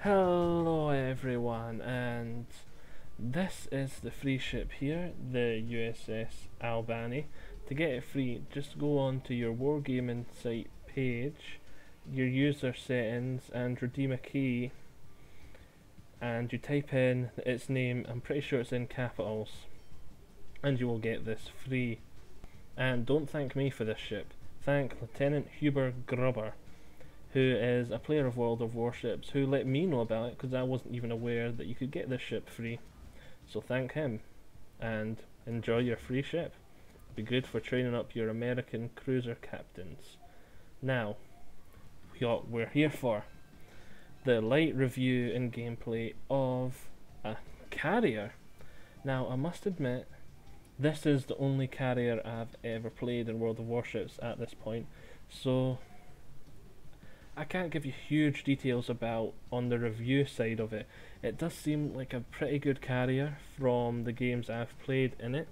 Hello everyone, and this is the free ship here, the USS Albany. To get it free, just go on to your Wargaming site page, your user settings, and redeem a key, and you type in its name. I'm pretty sure it's in capitals, and you will get this free. And don't thank me for this ship, thank Lieutenant Huber Grubber, who is a player of World of Warships, who let me know about it because I wasn't even aware that you could get this ship free. So thank him, and enjoy your free ship. It'll be good for training up your American cruiser captains. Now, what we're here for, the light review and gameplay of a carrier. Now, I must admit, this is the only carrier I've ever played in World of Warships at this point, so I can't give you huge details about on the review side of it. It does seem like a pretty good carrier from the games I've played in it.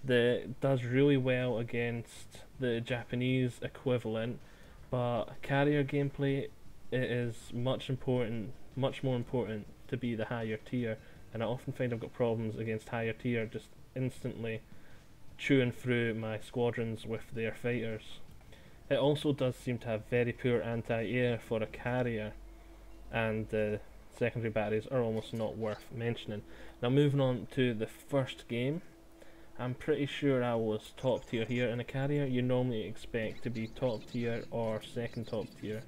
It does really well against the Japanese equivalent, but carrier gameplay, it is much more important to be the higher tier, and I often find I've got problems against higher tier just instantly chewing through my squadrons with their fighters. It also does seem to have very poor anti-air for a carrier, and the secondary batteries are almost not worth mentioning. Now moving on to the first game, I'm pretty sure I was top tier here. In a carrier you normally expect to be top tier or second top tier,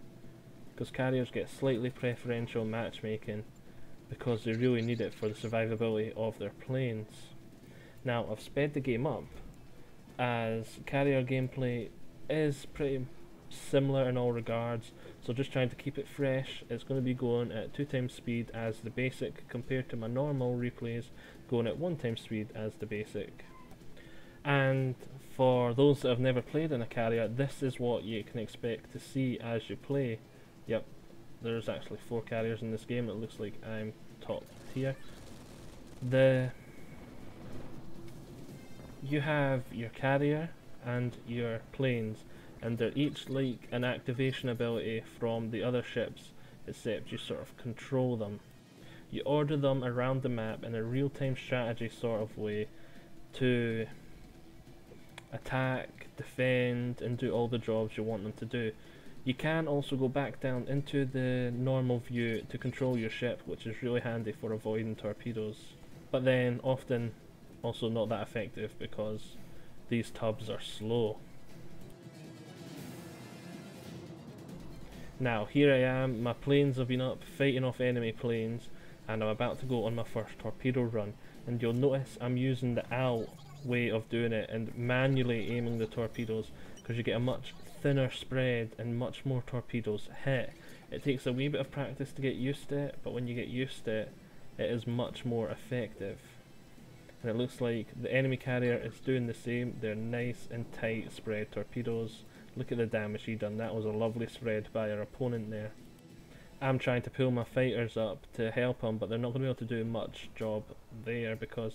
because carriers get slightly preferential matchmaking because they really need it for the survivability of their planes. Now I've sped the game up, as carrier gameplay is pretty similar in all regards, so just trying to keep it fresh. It's going to be going at 2 times speed as the basic, compared to my normal replays going at 1 times speed as the basic. And for those that have never played in a carrier, this is what you can expect to see as you play. Yep, there's actually 4 carriers in this game. It looks like I'm top tier. You have your carrier and your planes, and they're each like an activation ability from the other ships, except you sort of control them. You order them around the map in a real-time strategy sort of way to attack, defend, and do all the jobs you want them to do. You can also go back down into the normal view to control your ship, which is really handy for avoiding torpedoes, but then often also not that effective because these tubs are slow. Now here I am, my planes have been up fighting off enemy planes, and I'm about to go on my first torpedo run, and you'll notice I'm using the AL way of doing it and manually aiming the torpedoes, because you get a much thinner spread and much more torpedoes hit. It takes a wee bit of practice to get used to it, but when you get used to it, it is much more effective. And it looks like the enemy carrier is doing the same. They're nice and tight spread torpedoes. Look at the damage he done. That was a lovely spread by our opponent there. I'm trying to pull my fighters up to help him, but they're not going to be able to do much job there because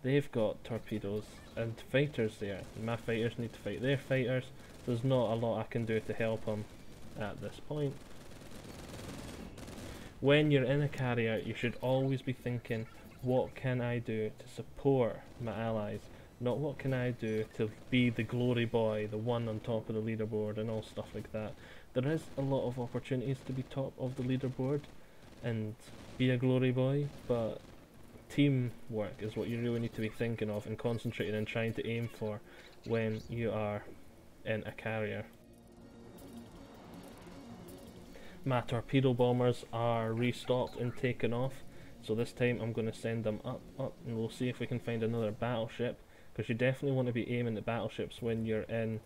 they've got torpedoes and fighters there. My fighters need to fight their fighters. There's not a lot I can do to help them at this point. When you're in a carrier, you should always be thinking, what can I do to support my allies? Not what can I do to be the glory boy, the one on top of the leaderboard and all stuff like that. There is a lot of opportunities to be top of the leaderboard and be a glory boy, but teamwork is what you really need to be thinking of and concentrating and trying to aim for when you are in a carrier. My torpedo bombers are restocked and taken off, so this time I'm going to send them up, and we'll see if we can find another battleship, because you definitely want to be aiming at battleships when you're in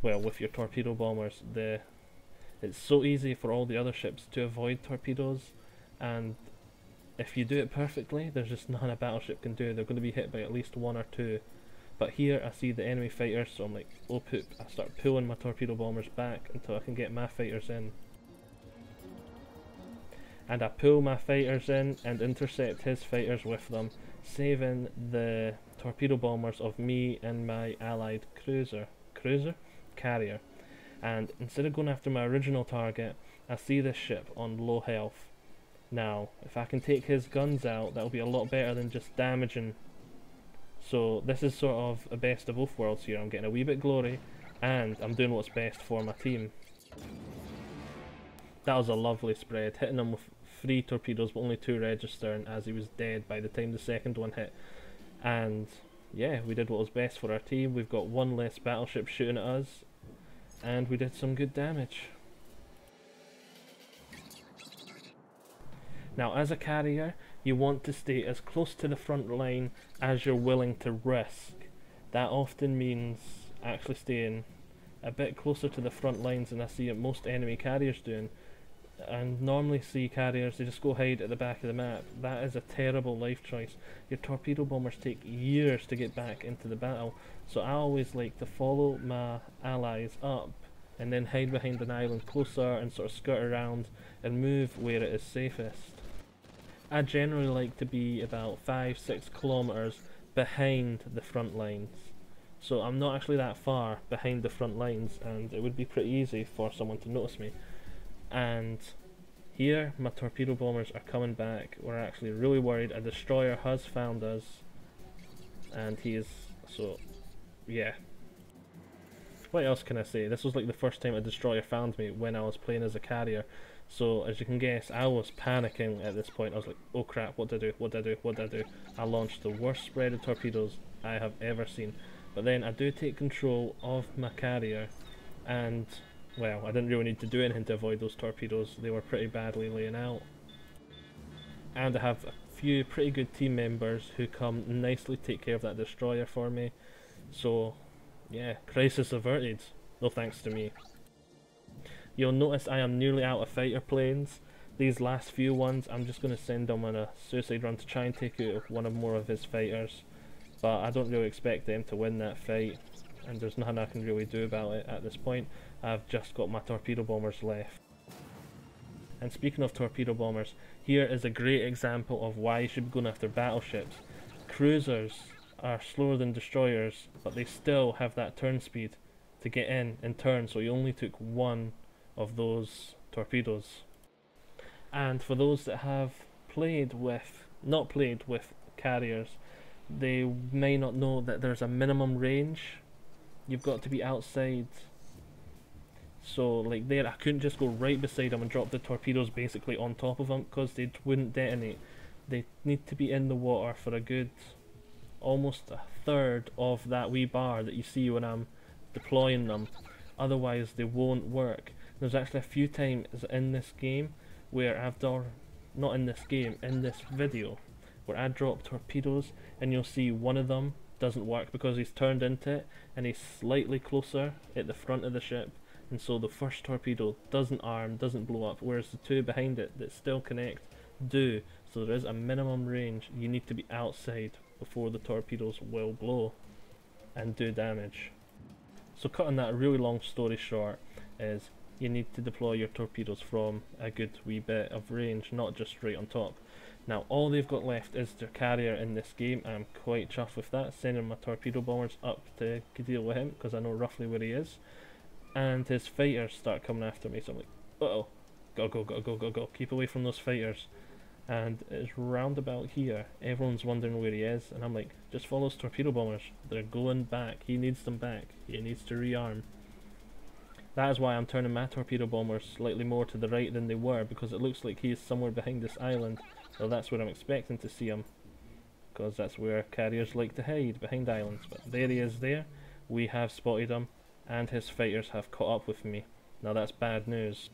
with your torpedo bombers. It's so easy for all the other ships to avoid torpedoes, and if you do it perfectly, there's just nothing a battleship can do. They're going to be hit by at least 1 or 2. But here I see the enemy fighters, so I'm like, oh poop, I start pulling my torpedo bombers back until I can get my fighters in. And I pull my fighters in and intercept his fighters with them, saving the torpedo bombers of me and my allied carrier. And instead of going after my original target, I see this ship on low health. Now, if I can take his guns out, that'll be a lot better than just damaging. So this is sort of a best of both worlds here. I'm getting a wee bit glory, and I'm doing what's best for my team. That was a lovely spread, hitting him with 3 torpedoes but only 2 registering, as he was dead by the time the second one hit. And yeah, we did what was best for our team. We've got 1 less battleship shooting at us, and we did some good damage. Now, as a carrier, you want to stay as close to the front line as you're willing to risk. That often means actually staying a bit closer to the front lines than I see most enemy carriers doing. And normally see carriers, they just go hide at the back of the map. That is a terrible life choice. Your torpedo bombers take years to get back into the battle, so I always like to follow my allies up and then hide behind an island closer and sort of skirt around and move where it is safest. I generally like to be about 5-6 kilometers behind the front lines, so I'm not actually that far behind the front lines, and it would be pretty easy for someone to notice me. And here my torpedo bombers are coming back. We're actually really worried. A destroyer has found us, and he is, so yeah. What else can I say? This was like the first time a destroyer found me when I was playing as a carrier. So as you can guess, I was panicking at this point. I was like, oh crap, what do I do, what do I do, what do I do? I launched the worst spread of torpedoes I have ever seen. But then I do take control of my carrier, and well, I didn't really need to do anything to avoid those torpedoes. They were pretty badly laying out. And I have a few pretty good team members who come nicely take care of that destroyer for me. So yeah, crisis averted. No thanks to me. You'll notice I am nearly out of fighter planes. These last few ones, I'm just going to send them on a suicide run to try and take out one or more of his fighters. But I don't really expect them to win that fight, and there's nothing I can really do about it at this point. I've just got my torpedo bombers left. And speaking of torpedo bombers, here is a great example of why you should be going after battleships. Cruisers are slower than destroyers, but they still have that turn speed to get in and turn, so you only took 1 of those torpedoes. And for those that have not played with carriers, they may not know that there's a minimum range. You've got to be outside. So like there, I couldn't just go right beside them and drop the torpedoes basically on top of them, because they wouldn't detonate. They need to be in the water for a good almost a third of that wee bar that you see when I'm deploying them, otherwise they won't work. There's actually a few times in this game where I've done, not in this game, in this video, where I drop torpedoes and you'll see one of them doesn't work because he's turned into it and he's slightly closer at the front of the ship, and so the first torpedo doesn't arm, doesn't blow up, whereas the 2 behind it that still connect do. So there is a minimum range. You need to be outside before the torpedoes will blow and do damage. So cutting that really long story short is you need to deploy your torpedoes from a good wee bit of range, not just right on top. Now all they've got left is their carrier in this game. I'm quite chuffed with that, sending my torpedo bombers up to deal with him because I know roughly where he is. And his fighters start coming after me, so I'm like, uh-oh, go, keep away from those fighters. And it's round about here, everyone's wondering where he is, and I'm like, just follow his torpedo bombers, they're going back, he needs them back, he needs to rearm. That is why I'm turning my torpedo bombers slightly more to the right than they were, because it looks like he is somewhere behind this island. Well, that's where I'm expecting to see him, because that's where carriers like to hide, behind islands. But there he is there, we have spotted him, and his fighters have caught up with me. Now that's bad news,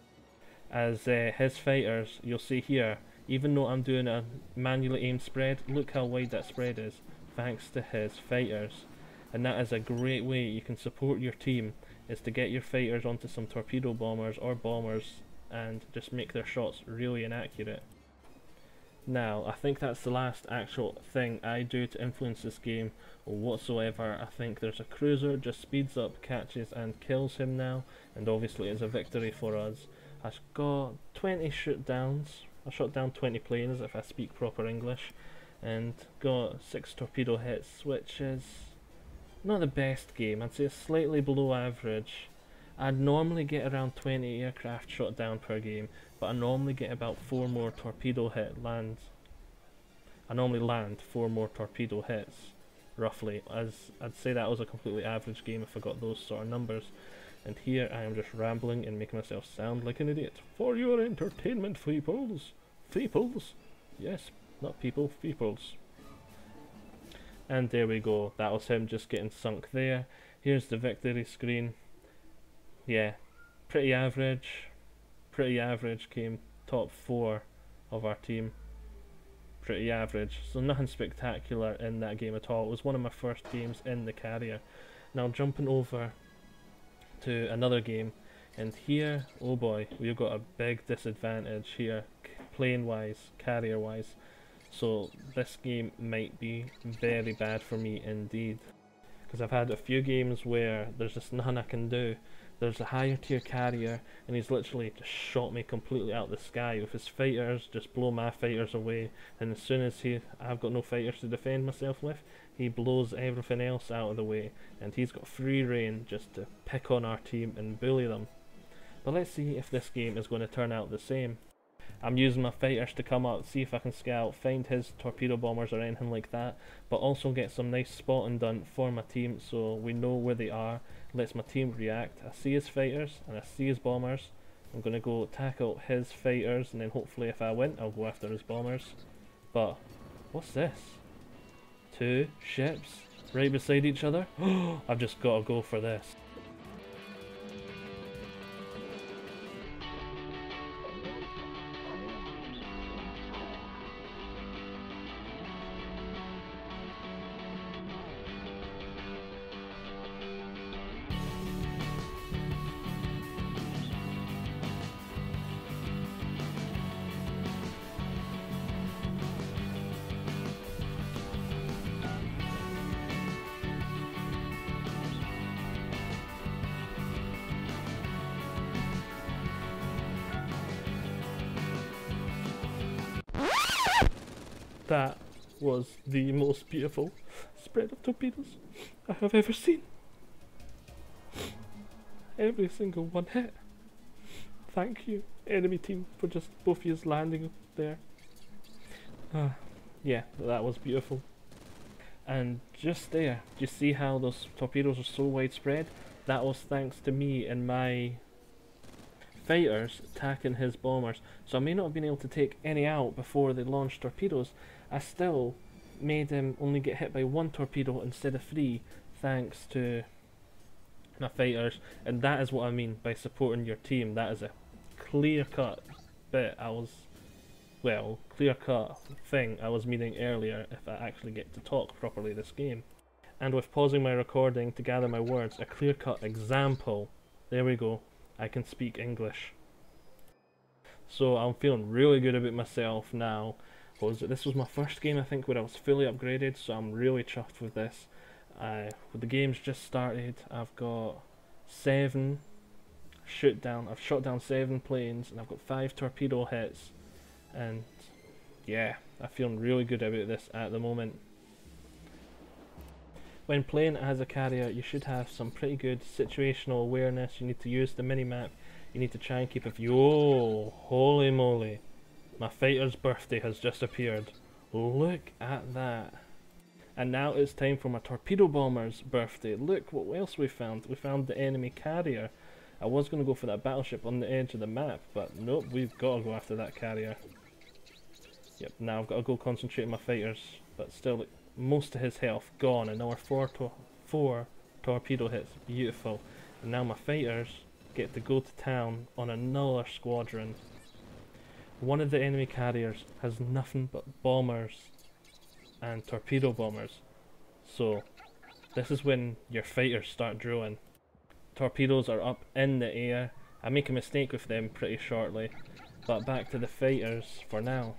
as his fighters, you'll see here, even though I'm doing a manually aimed spread, look how wide that spread is, thanks to his fighters. And that is a great way you can support your team, is to get your fighters onto some torpedo bombers or bombers and just make their shots really inaccurate. Now, I think that's the last actual thing I do to influence this game whatsoever. I think there's a cruiser, just speeds up, catches and kills him now, and obviously it's a victory for us. I've got 20 shoot downs. I shot down 20 planes if I speak proper English, and got 6 torpedo hits, which is not the best game. I'd say it's slightly below average. I'd normally get around 20 aircraft shot down per game, but I normally get about 4 more torpedo hit lands. I normally land 4 more torpedo hits, roughly, as I'd say that was a completely average game if I got those sort of numbers. And here I am just rambling and making myself sound like an idiot. For your entertainment, feeples. Feeples? Yes, not people, feeples. And there we go, that was him just getting sunk there. Here's the victory screen. Yeah, pretty average. Pretty average, came top 4 of our team. Pretty average, so nothing spectacular in that game at all. It was one of my first games in the carrier. Now jumping over to another game, and here, oh boy, we've got a big disadvantage here, plane wise, carrier wise. So this game might be very bad for me indeed, because I've had a few games where there's just nothing I can do. There's a higher tier carrier and he's literally just shot me completely out of the sky with his fighters, just blow my fighters away, and as soon as I've got no fighters to defend myself with, he blows everything else out of the way, and he's got free reign just to pick on our team and bully them. But let's see if this game is going to turn out the same. I'm using my fighters to come up, see if I can scout, find his torpedo bombers or anything like that, but also get some nice spotting done for my team so we know where they are, lets my team react. I see his fighters and I see his bombers. I'm going to go tackle his fighters, and then hopefully if I win I'll go after his bombers. But what's this? 2 ships right beside each other? I've just got to go for this. That was the most beautiful spread of torpedoes I have ever seen. Every single one hit. Thank you, enemy team, for just both of yous landing there. Yeah, that was beautiful. And just there, do you see how those torpedoes are so widespread? That was thanks to me and my fighters attacking his bombers. So I may not have been able to take any out before they launched torpedoes. I still made him only get hit by 1 torpedo instead of 3 thanks to my fighters, and that is what I mean by supporting your team. That is a clear-cut bit clear-cut thing I was meaning earlier if I actually get to talk properly this game. And with pausing my recording to gather my words, a clear-cut example. There we go. I can speak English. So I'm feeling really good about myself now. This was my first game, I think, where I was fully upgraded, so I'm really chuffed with this. The game's just started. I've got 7 I've shot down 7 planes, and I've got 5 torpedo hits. And yeah, I'm feeling really good about this at the moment. When playing as a carrier, you should have some pretty good situational awareness. You need to use the mini-map. You need to try and keep a view. Oh, holy moly. My fighter's birthday has just appeared. Look at that. And now it's time for my torpedo bomber's birthday. Look what else we found. We found the enemy carrier. I was going to go for that battleship on the edge of the map, but nope, we've got to go after that carrier. Yep, now I've got to go concentrate on my fighters, but still, like, most of his health gone, and now we're 4 torpedo hits. Beautiful. And now my fighters get to go to town on another squadron. One of the enemy carriers has nothing but bombers and torpedo bombers, so this is when your fighters start drilling. Torpedoes are up in the air. I make a mistake with them pretty shortly, but back to the fighters for now.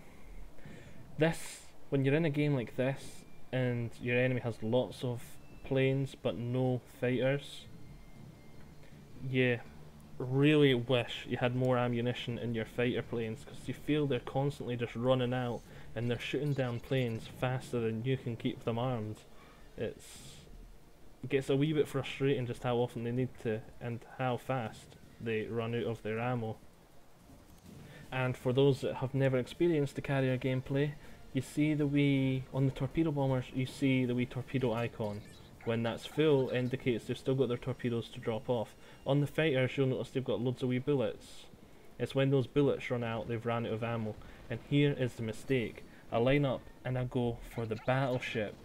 When you're in a game like this and your enemy has lots of planes but no fighters, you really wish you had more ammunition in your fighter planes, because you feel they're constantly just running out and they're shooting down planes faster than you can keep them armed. gets a wee bit frustrating just how often they need to and how fast they run out of their ammo. And for those that have never experienced the carrier gameplay, you see the wee, on the torpedo bombers, you see the wee torpedo icon. When that's full, indicates they've still got their torpedoes to drop off. On the fighters, you'll notice they've got loads of wee bullets. It's when those bullets run out, they've ran out of ammo. And here is the mistake. I line up and I go for the battleship.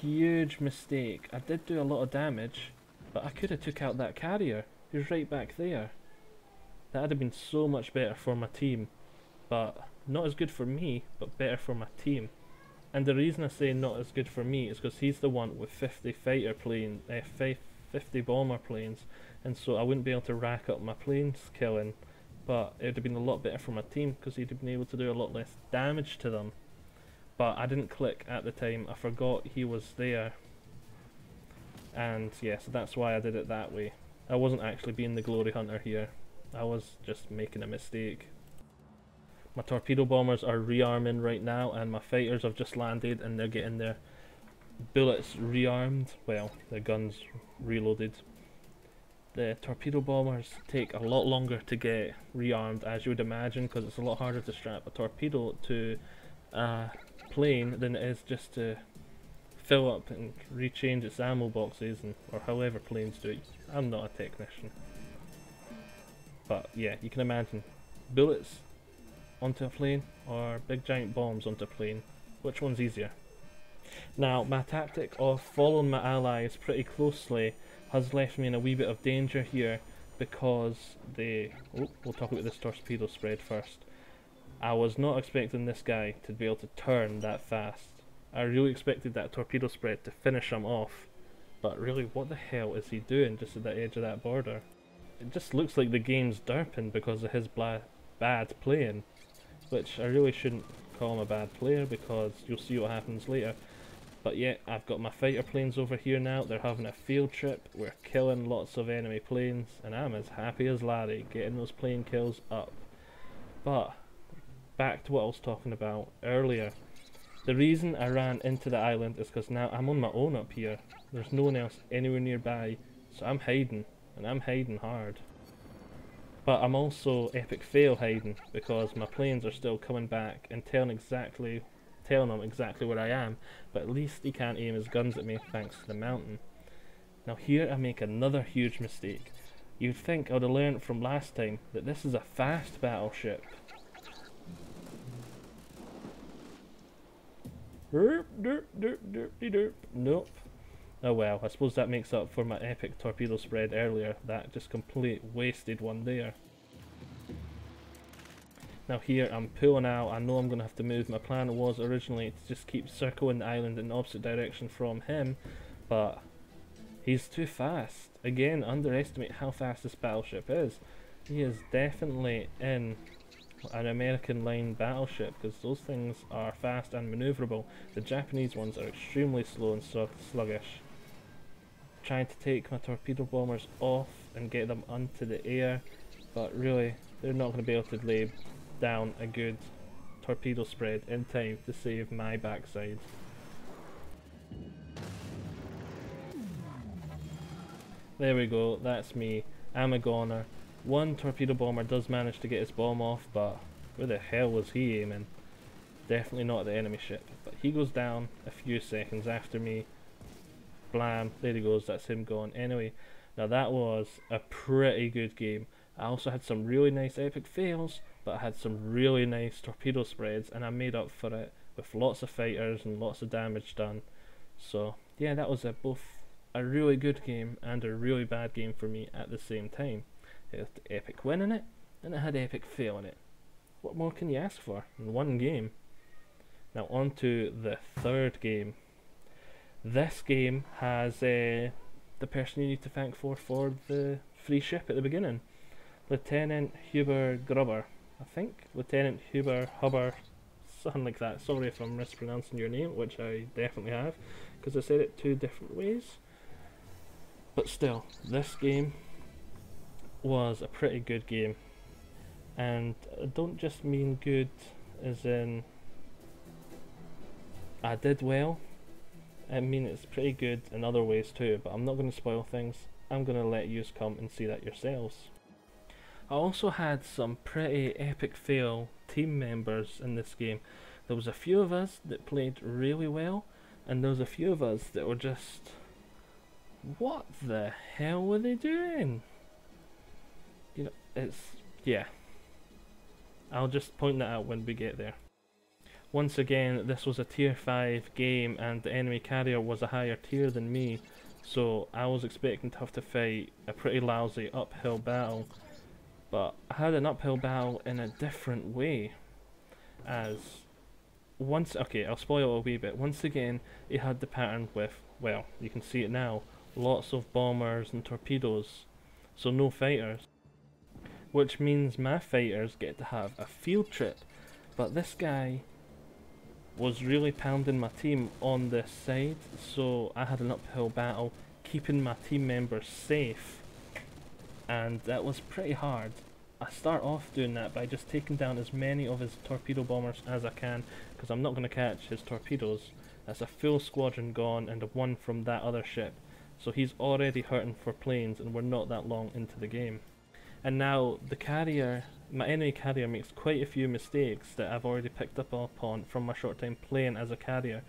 Huge mistake. I did do a lot of damage, but I could have took out that carrier. He was right back there. That would have been so much better for my team. But not as good for me, but better for my team. And the reason I say not as good for me is because he's the one with 50 fighter plane, 50 bomber planes, and so I wouldn't be able to rack up my planes killing, but it would have been a lot better for my team because he'd have been able to do a lot less damage to them. But I didn't click at the time, I forgot he was there, and yeah, so that's why I did it that way. I wasn't actually being the glory hunter here, I was just making a mistake. My torpedo bombers are rearming right now, and my fighters have just landed and they're getting their bullets rearmed, well, their guns reloaded. The torpedo bombers take a lot longer to get rearmed, as you would imagine, because it's a lot harder to strap a torpedo to a plane than it is just to fill up and rechange its ammo boxes, and or however planes do it. I'm not a technician. But yeah, you can imagine bullets onto a plane or big giant bombs onto a plane. Which one's easier? Now, my tactic of following my allies pretty closely has left me in a wee bit of danger here because they... Oh, we'll talk about this torpedo spread first. I was not expecting this guy to be able to turn that fast. I really expected that torpedo spread to finish him off. But really, what the hell is he doing just at the edge of that border? It just looks like the game's derping because of his bad playing. Which I really shouldn't call him a bad player because you'll see what happens later. But yeah, I've got my fighter planes over here now, they're having a field trip, we're killing lots of enemy planes, and I'm as happy as Larry getting those plane kills up. But, back to what I was talking about earlier. The reason I ran into the island is because now I'm on my own up here. There's no one else anywhere nearby, so I'm hiding, and I'm hiding hard. But I'm also epic fail hiding because my planes are still coming back and telling them exactly where I am, but at least he can't aim his guns at me thanks to the mountain. Now here I make another huge mistake. You'd think I would have learned from last time that this is a fast battleship. Derp, derp, derp, derpy derp. Nope. Oh well, I suppose that makes up for my epic torpedo spread earlier. That just complete wasted one there. Now here I'm pulling out, I know I'm going to have to move. My plan was originally to just keep circling the island in the opposite direction from him, but he's too fast. Again, underestimate how fast this battleship is. He is definitely in an American line battleship because those things are fast and maneuverable. The Japanese ones are extremely slow and sluggish. Trying to take my torpedo bombers off and get them onto the air, but really they're not going to be able to lay down a good torpedo spread in time to save my backside. There we go, that's me. I'm a goner. One torpedo bomber does manage to get his bomb off, but where the hell was he aiming? Definitely not at the enemy ship. But he goes down a few seconds after me. Blam, there he goes, that's him gone. Anyway, now that was a pretty good game. I also had some really nice epic fails, but I had some really nice torpedo spreads, and I made up for it with lots of fighters and lots of damage done. So yeah, that was both a really good game and a really bad game for me at the same time. It had epic win in it, and it had epic fail in it. What more can you ask for in one game? Now on to the third game. This game has the person you need to thank for the free ship at the beginning. Lieutenant Huber Grubber. I think Lieutenant Huber, something like that. Sorry if I'm mispronouncing your name, which I definitely have, because I said it two different ways. But still, this game was a pretty good game. And I don't just mean good as in I did well. I mean, it's pretty good in other ways too, but I'm not going to spoil things. I'm going to let you come and see that yourselves. I also had some pretty epic fail team members in this game. There was a few of us that played really well, and there was a few of us that were just... what the hell were they doing? You know, it's... yeah. I'll just point that out when we get there. Once again, this was a tier 5 game and the enemy carrier was a higher tier than me, so I was expecting to have to fight a pretty lousy uphill battle. But I had an uphill battle in a different way, as okay, I'll spoil it a wee bit. Once again, it had the pattern with, well, you can see it now, lots of bombers and torpedoes, so no fighters. Which means my fighters get to have a field trip, but this guy was really pounding my team on this side, so I had an uphill battle keeping my team members safe, and that was pretty hard. I start off doing that by just taking down as many of his torpedo bombers as I can, because I'm not going to catch his torpedoes. That's a full squadron gone and a one from that other ship, so he's already hurting for planes and we're not that long into the game. And now the carrier, my enemy carrier, makes quite a few mistakes that I've already picked up on from my short time playing as a carrier.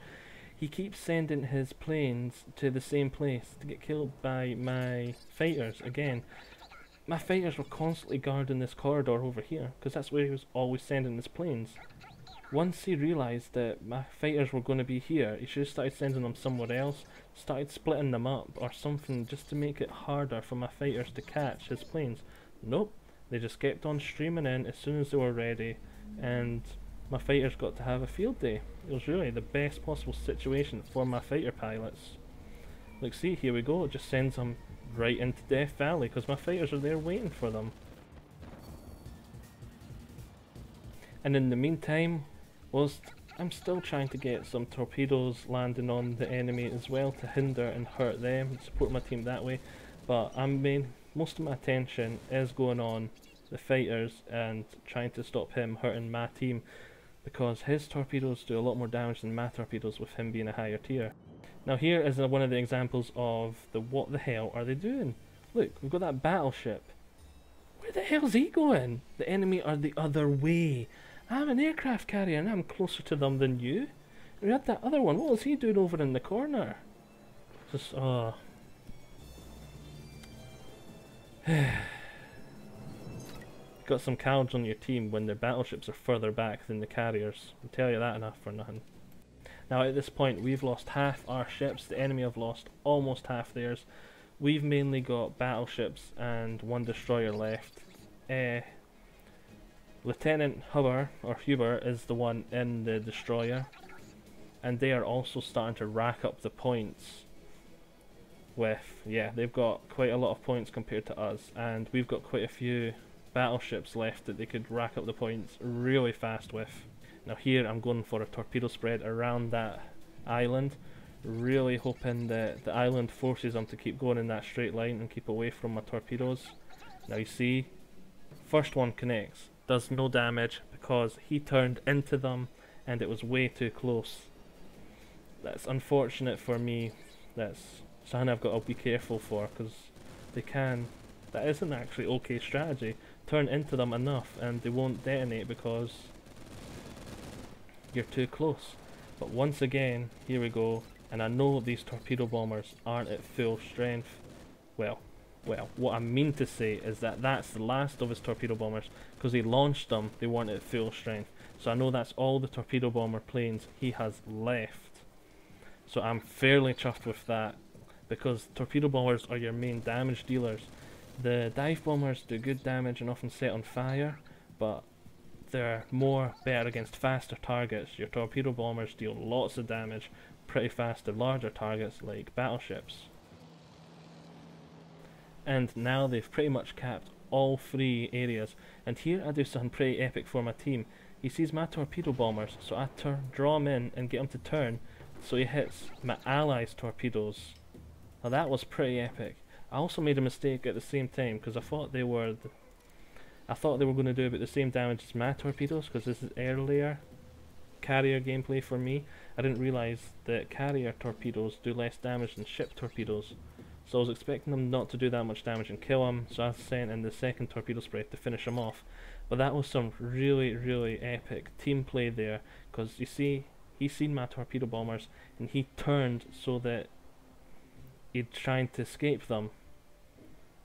He keeps sending his planes to the same place to get killed by my fighters again. My fighters were constantly guarding this corridor over here, because that's where he was always sending his planes. Once he realised that my fighters were going to be here, he should have started sending them somewhere else, started splitting them up or something just to make it harder for my fighters to catch his planes. Nope, they just kept on streaming in as soon as they were ready, and my fighters got to have a field day. It was really the best possible situation for my fighter pilots. Like, see, here we go, it just sends them right into Death Valley because my fighters are there waiting for them. And in the meantime, whilst I'm still trying to get some torpedoes landing on the enemy as well to hinder and hurt them and support my team that way, but most of my attention is going on the fighters and trying to stop him hurting my team, because his torpedoes do a lot more damage than my torpedoes with him being a higher tier. Now here is one of the examples of the what the hell are they doing. Look, we've got that battleship. Where the hell's he going? The enemy are the other way. I'm an aircraft carrier and I'm closer to them than you. We had that other one. What was he doing over in the corner? Just, got some cowards on your team when their battleships are further back than the carriers. I'll tell you that enough for nothing. Now at this point we've lost half our ships, the enemy have lost almost half theirs. We've mainly got battleships and one destroyer left. Lieutenant Huber is the one in the destroyer, and they are also starting to rack up the points with, yeah, they've got quite a lot of points compared to us, and we've got quite a few battleships left that they could rack up the points really fast with. Now here I'm going for a torpedo spread around that island, really hoping that the island forces them to keep going in that straight line and keep away from my torpedoes. Now you see, first one connects, does no damage because he turned into them and it was way too close. That's unfortunate for me. That's something I've got to be careful for, because that isn't actually okay strategy. Turn into them enough and they won't detonate because you're too close. But once again, here we go, and I know these torpedo bombers aren't at full strength. Well, what I mean to say is that that's the last of his torpedo bombers, because he launched them, they weren't at full strength. So I know that's all the torpedo bomber planes he has left. So I'm fairly chuffed with that, because torpedo bombers are your main damage dealers. The dive bombers do good damage and often set on fire, but they're better against faster targets. Your torpedo bombers deal lots of damage pretty fast to larger targets like battleships. And now they've pretty much capped all 3 areas, and here I do something pretty epic for my team. He sees my torpedo bombers, so I draw him in and get him to turn, so he hits my allies' torpedoes. Now that was pretty epic. I also made a mistake at the same time, because I thought they were going to do about the same damage as my torpedoes, because this is air layer. carrier gameplay for me. I didn't realise that carrier torpedoes do less damage than ship torpedoes. So I was expecting them not to do that much damage and kill him, so I sent in the second torpedo spray to finish him off. But that was some really, really epic team play there, because you see, he seen my torpedo bombers, and he turned so that he'd trying to escape them,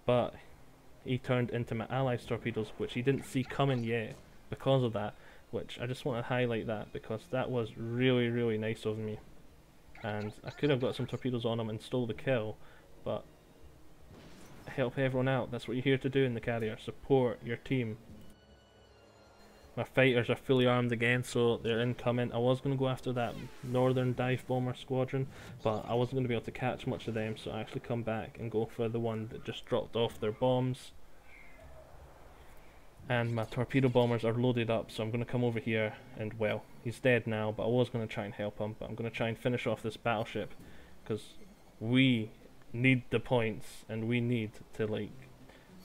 but he turned into my allies' torpedoes, which he didn't see coming yet because of that, which I just want to highlight that, because that was really, really nice of me. And I could have got some torpedoes on him and stole the kill, but help everyone out. That's what you're here to do in the carrier. Support your team. My fighters are fully armed again, so they're incoming. I was going to go after that northern dive bomber squadron, but I wasn't going to be able to catch much of them, so I actually come back and go for the one that just dropped off their bombs. And my torpedo bombers are loaded up, so I'm going to come over here and, well, he's dead now, but I was going to try and help him, but I'm going to try and finish off this battleship, because we need the points, and we need to, like,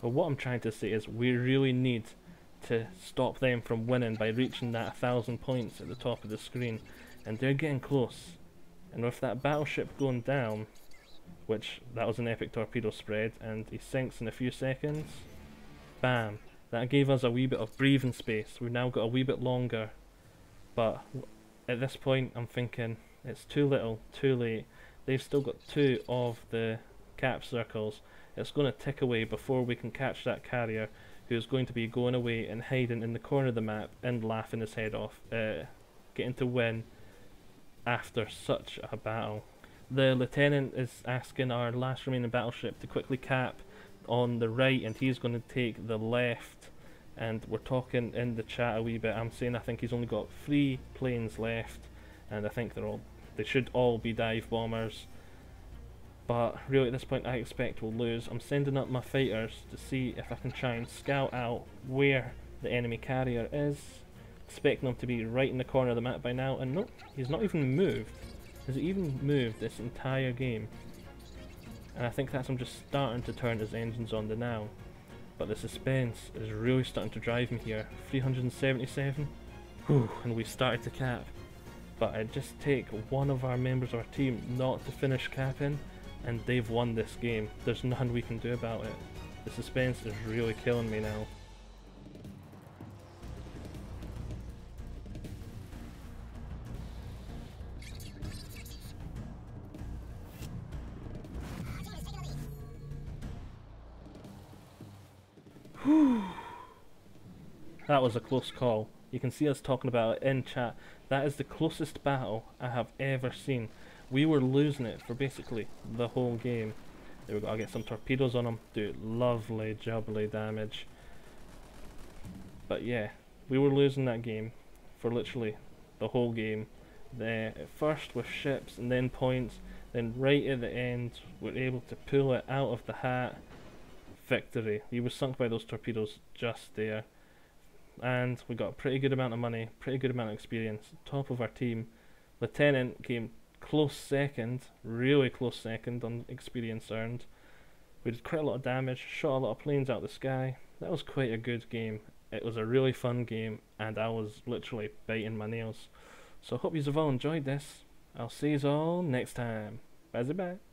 well, what I'm trying to say is we really need to stop them from winning by reaching that 1,000 points at the top of the screen, and they're getting close. And with that battleship going down, which that was an epic torpedo spread, and he sinks in a few seconds, bam, that gave us a wee bit of breathing space. We've now got a wee bit longer, but at this point I'm thinking it's too little, too late. They've still got 2 of the cap circles. It's going to tick away before we can catch that carrier, who's going to be going away and hiding in the corner of the map and laughing his head off, getting to win after such a battle. The lieutenant is asking our last remaining battleship to quickly cap on the right, and he's going to take the left, and we're talking in the chat a wee bit. I'm saying I think he's only got 3 planes left, and I think they should all be dive bombers. But really at this point I expect we'll lose. I'm sending up my fighters to see if I can try and scout out where the enemy carrier is. Expecting him to be right in the corner of the map by now, and nope, he's not even moved. Has he even moved this entire game? And I think that's him just starting to turn his engines on now. But the suspense is really starting to drive me here. 377. Whew, and we started to cap. But it just take one of our members of our team not to finish capping, and they've won this game. There's nothing we can do about it. The suspense is really killing me now. Whew. That was a close call. You can see us talking about it in chat. That is the closest battle I have ever seen. We were losing it for basically the whole game. There we go, I'll get some torpedoes on them, do lovely jubbly damage. But yeah, we were losing that game for literally the whole game. At first with ships and then points, then right at the end we're able to pull it out of the hat. Victory. He was sunk by those torpedoes just there. And we got a pretty good amount of money, pretty good amount of experience, top of our team. Lieutenant came close second, really close second on experience earned. We did quite a lot of damage, shot a lot of planes out of the sky. That was quite a good game. It was a really fun game, and I was literally biting my nails. So I hope you have all enjoyed this. I'll see you all next time. Bye bye.